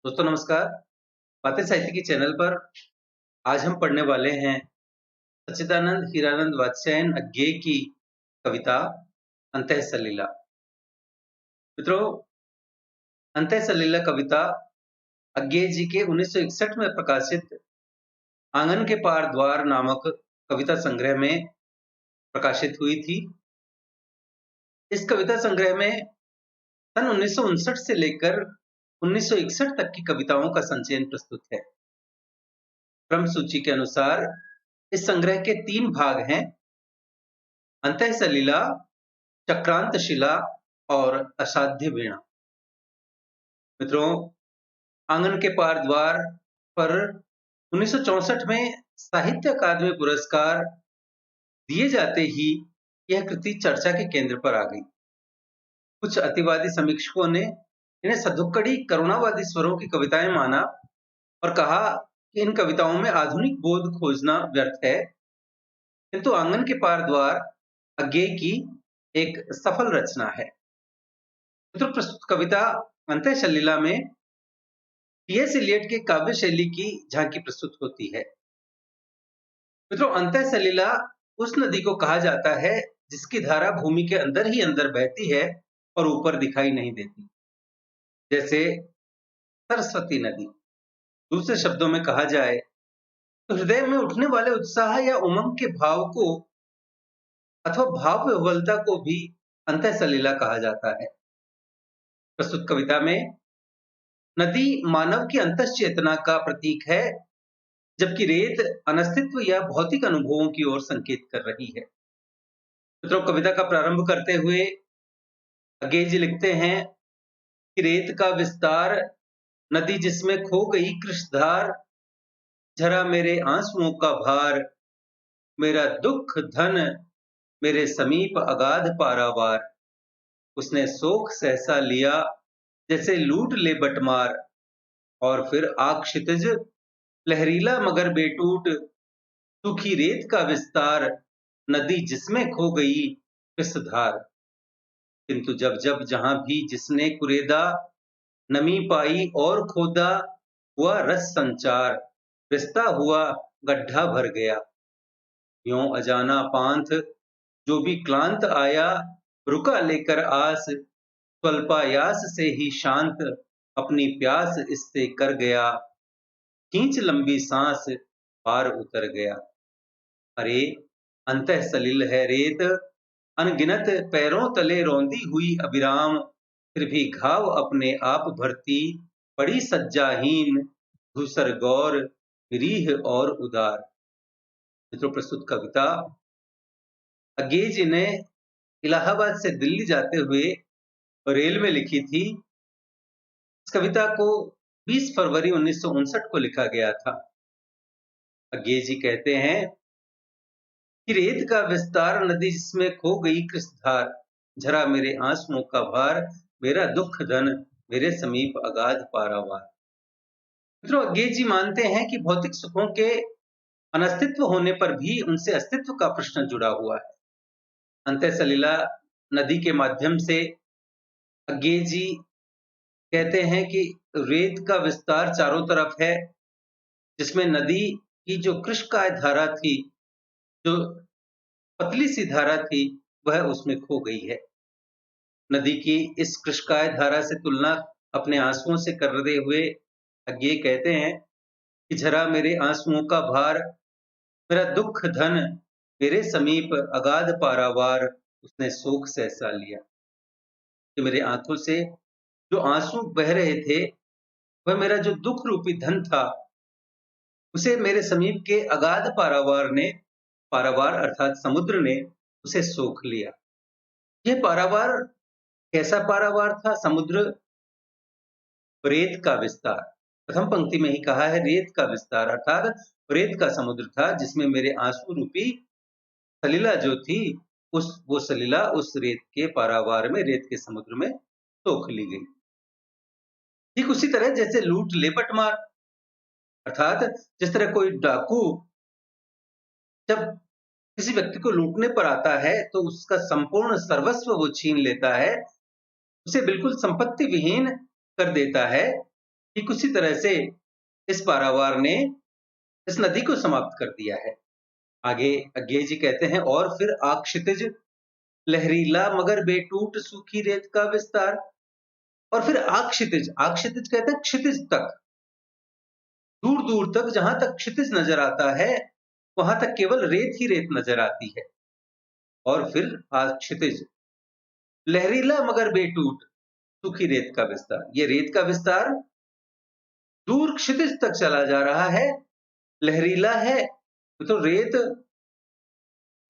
दोस्तों नमस्कार। बातें साहित्य की चैनल पर आज हम पढ़ने वाले हैं सच्चिदानंद हीरानंद वात्स्यायन अज्ञेय की कविता अंतः सलीला। मित्रों, अंतः सलीला कविता अज्ञेय जी के 1961 में प्रकाशित आंगन के पार द्वार नामक कविता संग्रह में प्रकाशित हुई थी। इस कविता संग्रह में सन 1959 से लेकर 1961 तक की कविताओं का संचयन प्रस्तुत है। क्रम सूची के अनुसार इस संग्रह के 3 भाग हैं: अंतः सलीला, चक्रांत शिला और असाध्य वीणा। मित्रों, आंगन के पार द्वार पर 1964 में साहित्य अकादमी पुरस्कार दिए जाते ही यह कृति चर्चा के केंद्र पर आ गई। कुछ अतिवादी समीक्षकों ने इन्हें सधुक्कड़ी करुणावादी स्वरों की कविताएं माना और कहा कि इन कविताओं में आधुनिक बोध खोजना व्यर्थ है, किंतु आंगन के पार द्वार अज्ञेय की एक सफल रचना है। मित्रों, प्रस्तुत कविता अंतः सलीला में टी.एस. इलियट के काव्य शैली की झांकी प्रस्तुत होती है। मित्रों, अंतः सलीला उस नदी को कहा जाता है जिसकी धारा भूमि के अंदर ही अंदर बहती है और ऊपर दिखाई नहीं देती, जैसे सरस्वती नदी। दूसरे शब्दों में कहा जाए तो हृदय में उठने वाले उत्साह या उमंग के भाव को अथवा भाव विह्वलता को भी अंतः सलीला कहा जाता है। प्रस्तुत कविता में नदी मानव की अंतः चेतना का प्रतीक है, जबकि रेत अनस्तित्व या भौतिक अनुभवों की ओर संकेत कर रही है। मित्रों, कविता का प्रारंभ करते हुए अज्ञेय जी लिखते हैं कि रेत का विस्तार, नदी जिसमें खो गई कृष्णधार, झरा मेरे आंसुओं का भार, मेरा दुख धन मेरे समीप अगाध पारावार, उसने शोक सहसा लिया जैसे लूट ले बटमार, और फिर आग क्षितिज लहरीला मगर बेटूट, सूखी रेत का विस्तार, नदी जिसमें खो गई कृष्णधार। किंतु जब जब जहां भी जिसने कुरेदा, नमी पाई और खोदा, हुआ रस संचार, रिश्ता हुआ गड्ढा भर गया। यों अजाना पांथ जो भी क्लांत आया, रुका लेकर आस, स्वल्पायास से ही शांत, अपनी प्यास इससे कर गया, खींच लंबी सांस पार उतर गया। अरे अंतः सलिल है रेत, अनगिनत पैरों तले रौंदी हुई अविराम, फिर भी घाव अपने आप भरती, पड़ी सज्जाहीन, धूसर गौर, रीह और उदार। मित्रों, प्रस्तुत कविता अज्ञेय जी ने इलाहाबाद से दिल्ली जाते हुए रेल में लिखी थी। इस कविता को 20 फरवरी 1959 को लिखा गया था। अज्ञेय जी कहते हैं कि रेत का विस्तार, नदी जिसमें खो गई कृष्णधार, झरा मेरे आंसुओं का भार, मेरा दुख धन मेरे समीप अगाध पारावार। मित्रों, अज्ञेय जी मानते हैं कि भौतिक सुखों के अनस्तित्व होने पर भी उनसे अस्तित्व का प्रश्न जुड़ा हुआ है। अंतः सलीला नदी के माध्यम से अज्ञेय जी कहते हैं कि रेत का विस्तार चारों तरफ है, जिसमें नदी की जो कृष्णकाय धारा थी, जो पतली सी धारा थी, वह उसमें खो गई है। नदी की इस कृष्णकाय धारा से तुलना अपने आंसुओं से करते हुए अज्ञेय कहते हैं कि झरा मेरे आंसुओं का भार, मेरा दुख धन मेरे समीप अगाध पारावार, उसने शोक सहसा लिया। कि मेरे आंखों से जो आंसू बह रहे थे, वह मेरा जो दुख रूपी धन था, उसे मेरे समीप के अगाध पारावार ने, पारावार अर्थात समुद्र ने, उसे सोख लिया। यह पारावार कैसा पारावार था? समुद्र, रेत का विस्तार। प्रथम पंक्ति में ही कहा है रेत का विस्तार, अर्थात रेत का समुद्र था, जिसमें मेरे आंसू रूपी सलीला जो थी, वो सलीला उस रेत के पारावार में, रेत के समुद्र में सोख ली गई। ठीक उसी तरह जैसे लूट लेपट मार, अर्थात जिस तरह कोई डाकू जब किसी व्यक्ति को लूटने पर आता है तो उसका संपूर्ण सर्वस्व वो छीन लेता है, उसे बिल्कुल संपत्ति विहीन कर देता है। ठीक उसी तरह से इस पारावार ने इस नदी को समाप्त कर दिया है। आगे अज्ञेय जी कहते हैं, और फिर आक्षितिज लहरीला मगर बेटूट सूखी रेत का विस्तार। और फिर आक्षितिज, आक्षितिज कहते हैं क्षितिज तक, दूर दूर तक, जहां तक क्षितिज नजर आता है वहां तक केवल रेत ही रेत नजर आती है। और फिर आक्षितिज लहरीला मगर बेटूट सूखी रेत का विस्तार, ये रेत का विस्तार दूर क्षितिज तक चला जा रहा है, लहरीला है, तो रेत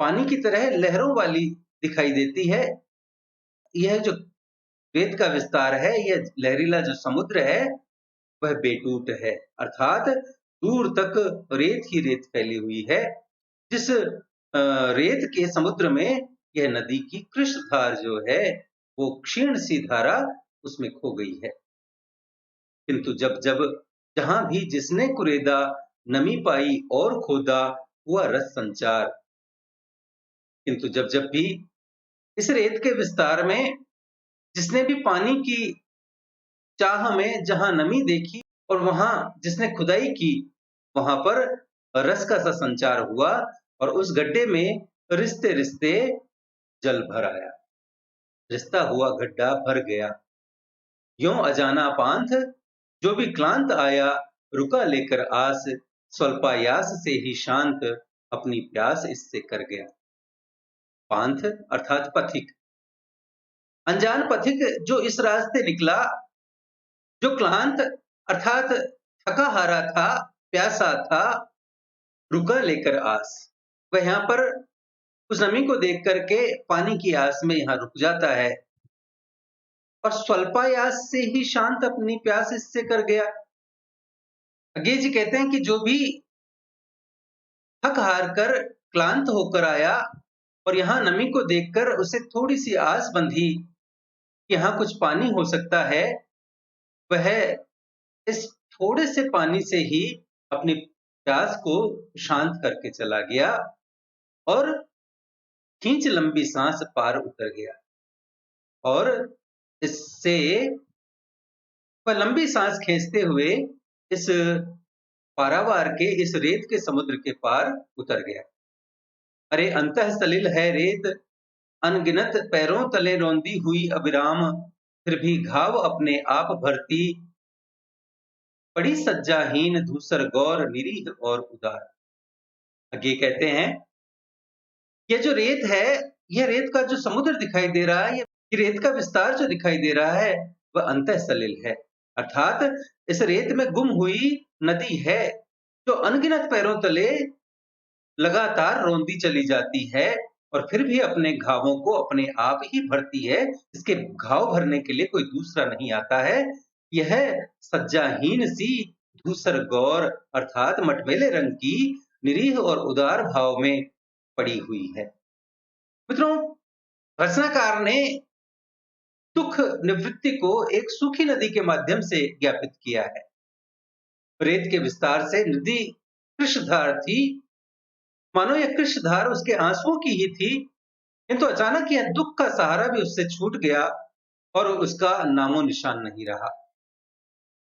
पानी की तरह लहरों वाली दिखाई देती है। यह जो रेत का विस्तार है, यह लहरीला जो समुद्र है वह बेटूट है, अर्थात दूर तक रेत ही रेत फैली हुई है। जिस रेत के समुद्र में यह नदी की कृष्णधार जो है वो क्षीण सी धारा उसमें खो गई है। किंतु जब जब जहां भी जिसने कुरेदा, नमी पाई और खोदा, हुआ रस संचार। किंतु जब जब भी इस रेत के विस्तार में जिसने भी पानी की चाह में जहां नमी देखी और वहां जिसने खुदाई की, वहां पर रस का सा संचार हुआ और उस गड्ढे में रिश्ते रिश्ते जल भर आया, रिश्ता हुआ गड्ढा भर गया। यों अजाना पांथ जो भी क्लांत आया, रुका लेकर आस, स्वल्पायास से ही शांत अपनी प्यास इससे कर गया। पांथ अर्थात पथिक, अनजान पथिक जो इस रास्ते निकला, जो क्लांत अर्थात थका हारा था, प्यासा था, रुका लेकर आस, वह यहाँ पर उस नमी को देख करके पानी की आस में यहाँ रुक जाता है और स्वल्पायास से ही शांत अपनी प्यास इससे कर गया। अज्ञेय जी कहते हैं कि जो भी थक हार कर क्लांत होकर आया और यहाँ नमी को देखकर उसे थोड़ी सी आस बंधी कि यहाँ कुछ पानी हो सकता है, वह इस थोड़े से पानी से ही अपनी प्यास को शांत करके चला गया और खींच लंबी सांस पार उतर गया। और इससे वह लंबी सांस खींचते हुए इस पारावार के, इस रेत के समुद्र के पार उतर गया। अरे अंतः सलिल है रेत, अनगिनत पैरों तले रौंदी हुई अविराम, फिर भी घाव अपने आप भरती, बड़ी सज्जाहीन धूसर गौर निरीह और उदार। आगे कहते हैं, ये जो रेत है, यह रेत का जो समुद्र दिखाई दे रहा है, ये रेत का विस्तार जो दिखाई दे रहा है वह अंतः सलिल है, अर्थात इस रेत में गुम हुई नदी है जो अनगिनत पैरों तले लगातार रौंदी चली जाती है और फिर भी अपने घावों को अपने आप ही भरती है। इसके घाव भरने के लिए कोई दूसरा नहीं आता है। यह सज्जाहीन सी धूसर गौर अर्थात मटमैले रंग की निरीह और उदार भाव में पड़ी हुई है। मित्रों, रचनाकार ने दुख निवृत्ति को एक सूखी नदी के माध्यम से ज्ञापित किया है। रेत के विस्तार से नदी कृष्णधार थी, मानो यह कृष्णधार उसके आंसुओं की ही थी, किंतु अचानक यह दुख का सहारा भी उससे छूट गया और उसका नामो निशान नहीं रहा।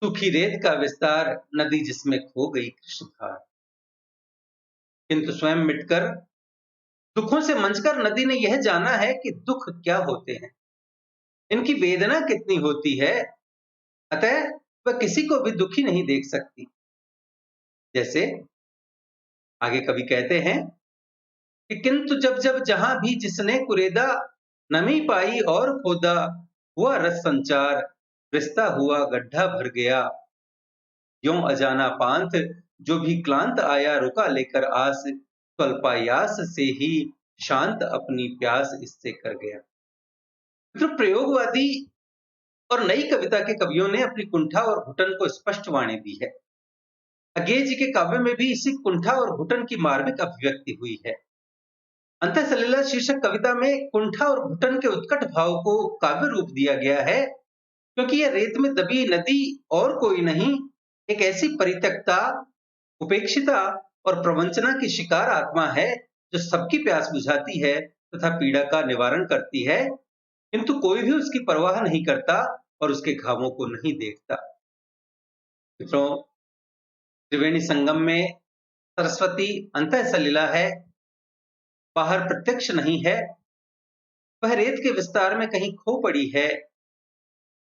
सूखी रेत का विस्तार, नदी जिसमें खो गई कृष्णधार। किंतु स्वयं मिटकर दुखों से मंचकर नदी ने यह जाना है कि दुख क्या होते हैं, इनकी वेदना कितनी होती है, अतः वह किसी को भी दुखी नहीं देख सकती। जैसे आगे कवि कहते हैं कि किंतु जब जब जहां भी जिसने कुरेदा, नमी पाई और खोदा, हुआ रस संचार, रिश्ता हुआ गड्ढा भर गया। यों अजाना पांथ जो भी क्लांत आया, रुका लेकर आस, स्वल्पायास से ही शांत अपनी प्यास इससे कर गया। तो प्रयोगवादी और नई कविता के कवियों ने अपनी कुंठा और घुटन को स्पष्ट वाणी दी है। अज्ञेय जी के काव्य में भी इसी कुंठा और घुटन की मार्मिक अभिव्यक्ति हुई है। अंतः सलिला शीर्षक कविता में कुंठा और घुटन के उत्कट भाव को काव्य रूप दिया गया है, क्योंकि यह रेत में दबी नदी और कोई नहीं, एक ऐसी परित्यक्ता, उपेक्षिता और प्रवंचना की शिकार आत्मा है जो सबकी प्यास बुझाती है तथा पीड़ा का निवारण करती है, किंतु कोई भी उसकी परवाह नहीं करता और उसके घावों को नहीं देखता। मित्रों, त्रिवेणी संगम में सरस्वती अंतः सलिला है, बाहर प्रत्यक्ष नहीं है। वह रेत के विस्तार में कहीं खो पड़ी है।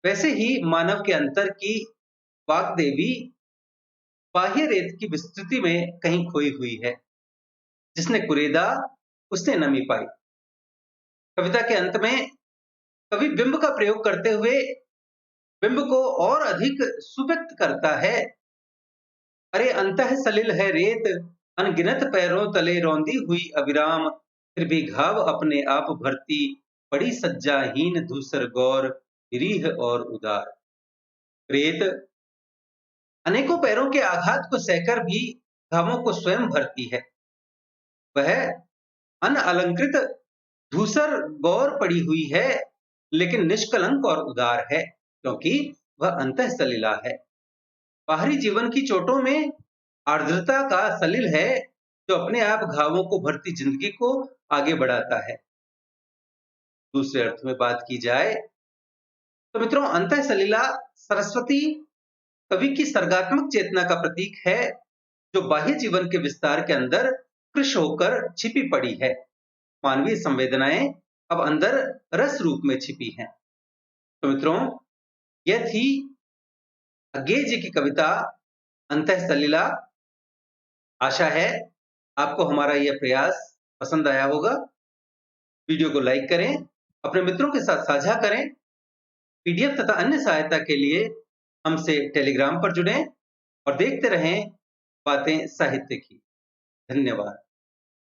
वैसे ही मानव के अंतर की वाग्देवी बाह्य रेत की विस्तृति में कहीं खोई हुई है। जिसने कुरेदा उसने नमी पाई। कविता के अंत में कवि बिंब का प्रयोग करते हुए बिंब को और अधिक सुव्यक्त करता है। अरे अंतः सलिल है रेत, अनगिनत पैरों तले रौंदी हुई अविराम, फिर भी घाव अपने आप भरती, पड़ी सज्जाहीन धूसर गौर, निरीह और उदार। रेत अनेकों पैरों के आघात को सहकर भी घावों को स्वयं भरती है। वह अनअलंकृत धूसर गौर पड़ी हुई है, लेकिन निष्कलंक और उदार है, क्योंकि वह अंतः सलिला है। बाहरी जीवन की चोटों में आर्द्रता का सलिल है, जो अपने आप घावों को भरती जिंदगी को आगे बढ़ाता है। दूसरे अर्थ में बात की जाए तो मित्रों, अंतः सलिला सरस्वती कवि की सर्गात्मक चेतना का प्रतीक है, जो बाह्य जीवन के विस्तार के अंदर कृश होकर छिपी पड़ी है। मानवीय संवेदनाएं अब अंदर रस रूप में छिपी हैं। तो मित्रों, यह थी अज्ञेय जी की कविता अंतः सलिला। आशा है आपको हमारा यह प्रयास पसंद आया होगा। वीडियो को लाइक करें, अपने मित्रों के साथ साझा करें। पीडीएफ तथा अन्य सहायता के लिए हमसे टेलीग्राम पर जुड़ें और देखते रहें बातें साहित्य की। धन्यवाद।